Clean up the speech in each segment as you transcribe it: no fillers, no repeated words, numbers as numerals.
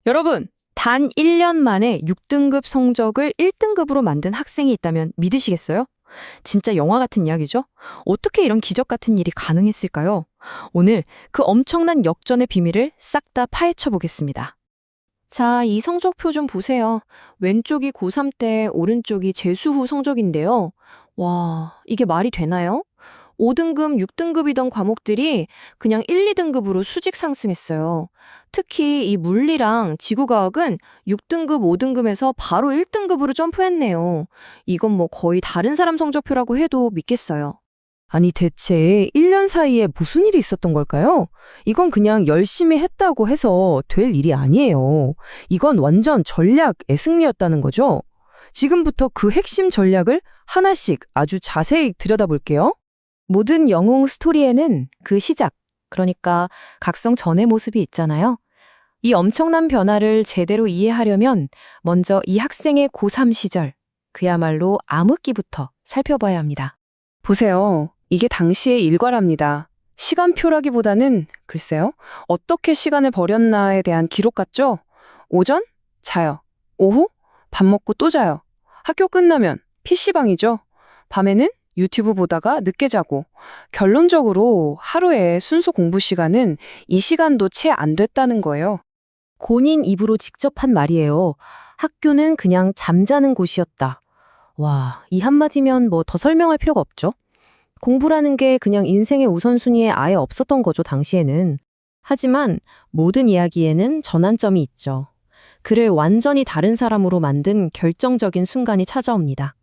여러분, 단 1년 만에 6등급 성적을 1등급으로 만든 학생이 있다면 믿으시겠어요? 진짜 영화 같은 이야기죠? 어떻게 이런 기적 같은 일이 가능했을까요? 오늘 그 엄청난 역전의 비밀을 싹 다 파헤쳐 보겠습니다. 자, 이 성적표 좀 보세요. 왼쪽이 고3 때, 오른쪽이 재수 후 성적인데요. 와, 이게 말이 되나요? 5등급, 6등급이던 과목들이 그냥 1, 2등급으로 수직 상승했어요. 특히 이 물리랑 지구과학은 6등급, 5등급에서 바로 1등급으로 점프했네요. 이건 뭐 거의 다른 사람 성적표라고 해도 믿겠어요. 아니 대체 1년 사이에 무슨 일이 있었던 걸까요? 이건 그냥 열심히 했다고 해서 될 일이 아니에요. 이건 완전 전략의 승리였다는 거죠. 지금부터 그 핵심 전략을 하나씩 아주 자세히 들여다볼게요. 모든 영웅 스토리에는 그 시작, 그러니까 각성 전의 모습이 있잖아요. 이 엄청난 변화를 제대로 이해하려면 먼저 이 학생의 고3 시절, 그야말로 암흑기부터 살펴봐야 합니다. 보세요. 이게 당시의 일과랍니다. 시간표라기보다는 글쎄요. 어떻게 시간을 버렸나에 대한 기록 같죠? 오전? 자요. 오후? 밥 먹고 또 자요. 학교 끝나면 PC방이죠. 밤에는 유튜브 보다가 늦게 자고. 결론적으로 하루의 순수 공부 시간은 이 시간도 채 안 됐다는 거예요. 본인 입으로 직접 한 말이에요. 학교는 그냥 잠자는 곳이었다. 와, 이 한마디면 뭐 더 설명할 필요가 없죠? 공부라는 게 그냥 인생의 우선순위에 아예 없었던 거죠, 당시에는. 하지만 모든 이야기에는 전환점이 있죠. 그를 완전히 다른 사람으로 만든 결정적인 순간이 찾아옵니다.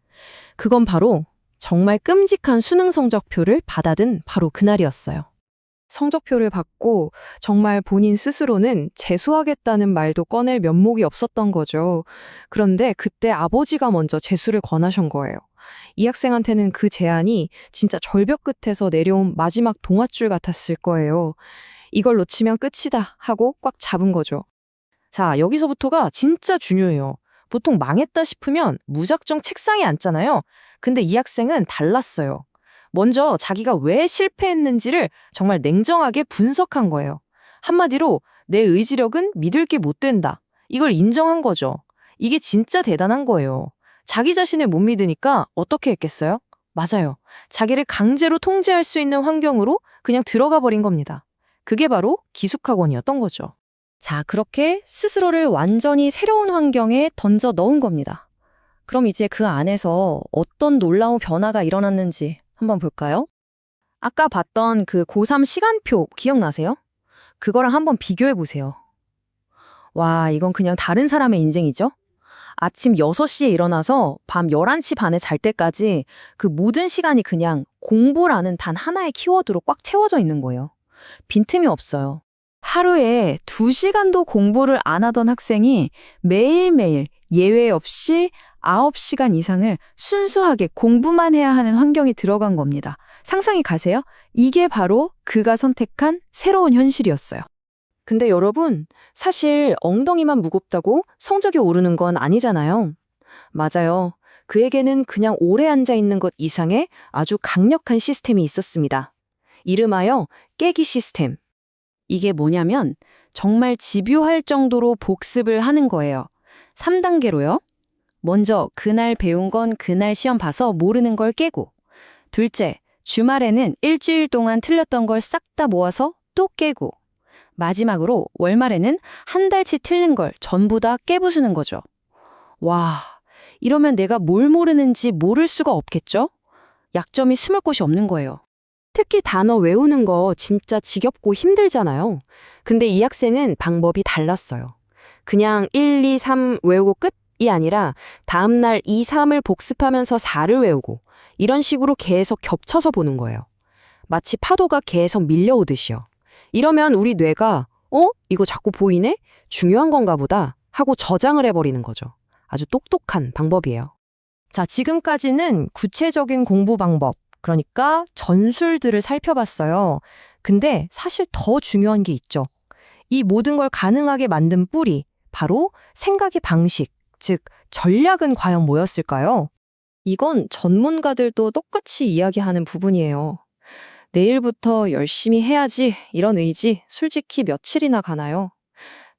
그건 바로 정말 끔찍한 수능 성적표를 받아든 바로 그날이었어요. 성적표를 받고 정말 본인 스스로는 재수하겠다는 말도 꺼낼 면목이 없었던 거죠. 그런데 그때 아버지가 먼저 재수를 권하신 거예요. 이 학생한테는 그 제안이 진짜 절벽 끝에서 내려온 마지막 동아줄 같았을 거예요. 이걸 놓치면 끝이다 하고 꽉 잡은 거죠. 자, 여기서부터가 진짜 중요해요. 보통 망했다 싶으면 무작정 책상에 앉잖아요. 근데 이 학생은 달랐어요. 먼저 자기가 왜 실패했는지를 정말 냉정하게 분석한 거예요. 한마디로 내 의지력은 믿을 게 못 된다. 이걸 인정한 거죠. 이게 진짜 대단한 거예요. 자기 자신을 못 믿으니까 어떻게 했겠어요? 맞아요. 자기를 강제로 통제할 수 있는 환경으로 그냥 들어가 버린 겁니다. 그게 바로 기숙학원이었던 거죠. 자, 그렇게 스스로를 완전히 새로운 환경에 던져 넣은 겁니다. 그럼 이제 그 안에서 어떤 놀라운 변화가 일어났는지 한번 볼까요? 아까 봤던 그 고3 시간표 기억나세요? 그거랑 한번 비교해 보세요. 와, 이건 그냥 다른 사람의 인생이죠? 아침 6시에 일어나서 밤 11시 반에 잘 때까지 그 모든 시간이 그냥 공부라는 단 하나의 키워드로 꽉 채워져 있는 거예요. 빈틈이 없어요. 하루에 2시간도 공부를 안 하던 학생이 매일매일 예외 없이 9시간 이상을 순수하게 공부만 해야 하는 환경이 들어간 겁니다. 상상이 가세요? 이게 바로 그가 선택한 새로운 현실이었어요. 근데 여러분, 사실 엉덩이만 무겁다고 성적이 오르는 건 아니잖아요. 맞아요. 그에게는 그냥 오래 앉아 있는 것 이상의 아주 강력한 시스템이 있었습니다. 이름하여 깨기 시스템. 이게 뭐냐면 정말 집요할 정도로 복습을 하는 거예요. 3단계로요. 먼저 그날 배운 건 그날 시험 봐서 모르는 걸 깨고, 둘째, 주말에는 일주일 동안 틀렸던 걸 싹 다 모아서 또 깨고, 마지막으로 월말에는 한 달치 틀린 걸 전부 다 깨부수는 거죠. 와, 이러면 내가 뭘 모르는지 모를 수가 없겠죠? 약점이 숨을 곳이 없는 거예요. 특히 단어 외우는 거 진짜 지겹고 힘들잖아요. 근데 이 학생은 방법이 달랐어요. 그냥 1, 2, 3 외우고 끝이 아니라 다음날 2, 3을 복습하면서 4를 외우고 이런 식으로 계속 겹쳐서 보는 거예요. 마치 파도가 계속 밀려오듯이요. 이러면 우리 뇌가 이거 자꾸 보이네? 중요한 건가 보다 하고 저장을 해버리는 거죠. 아주 똑똑한 방법이에요. 자, 지금까지는 구체적인 공부 방법, 그러니까 전술들을 살펴봤어요. 근데 사실 더 중요한 게 있죠. 이 모든 걸 가능하게 만든 뿌리, 바로 생각의 방식, 즉 전략은 과연 뭐였을까요? 이건 전문가들도 똑같이 이야기하는 부분이에요. 내일부터 열심히 해야지 이런 의지 솔직히 며칠이나 가나요?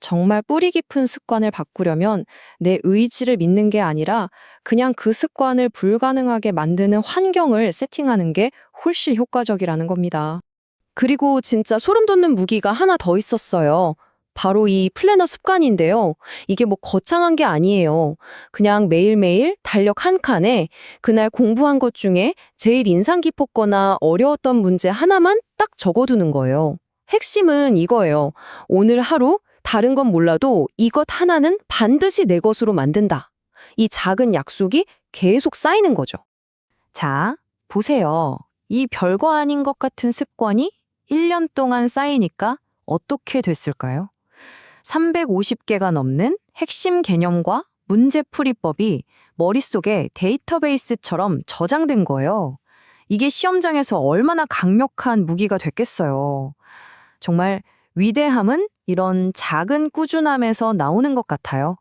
정말 뿌리 깊은 습관을 바꾸려면 내 의지를 믿는 게 아니라 그냥 그 습관을 불가능하게 만드는 환경을 세팅하는 게 훨씬 효과적이라는 겁니다. 그리고 진짜 소름 돋는 무기가 하나 더 있었어요. 바로 이 플래너 습관인데요. 이게 뭐 거창한 게 아니에요. 그냥 매일매일 달력 한 칸에 그날 공부한 것 중에 제일 인상 깊었거나 어려웠던 문제 하나만 딱 적어두는 거예요. 핵심은 이거예요. 오늘 하루 다른 건 몰라도 이것 하나는 반드시 내 것으로 만든다. 이 작은 약속이 계속 쌓이는 거죠. 자, 보세요. 이 별거 아닌 것 같은 습관이 1년 동안 쌓이니까 어떻게 됐을까요? 350개가 넘는 핵심 개념과 문제풀이법이 머릿속에 데이터베이스처럼 저장된 거예요. 이게 시험장에서 얼마나 강력한 무기가 됐겠어요. 정말 위대함은 이런 작은 꾸준함에서 나오는 것 같아요.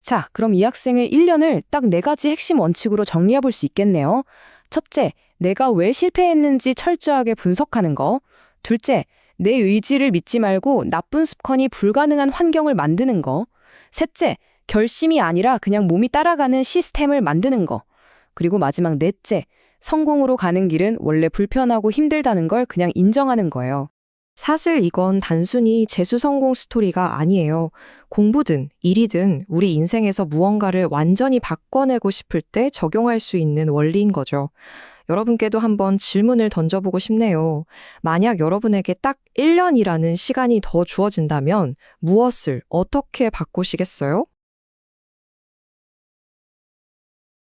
자, 그럼 이 학생의 1년을 딱 4가지 핵심 원칙으로 정리해 볼 수 있겠네요. 첫째, 내가 왜 실패했는지 철저하게 분석하는 거. 둘째, 내 의지를 믿지 말고 나쁜 습관이 불가능한 환경을 만드는 거. 셋째, 결심이 아니라 그냥 몸이 따라가는 시스템을 만드는 거. 그리고 마지막 넷째, 성공으로 가는 길은 원래 불편하고 힘들다는 걸 그냥 인정하는 거예요. 사실 이건 단순히 재수 성공 스토리가 아니에요. 공부든 일이든 우리 인생에서 무언가를 완전히 바꿔내고 싶을 때 적용할 수 있는 원리인 거죠. 여러분께도 한번 질문을 던져보고 싶네요. 만약 여러분에게 딱 1년이라는 시간이 더 주어진다면 무엇을 어떻게 바꾸시겠어요?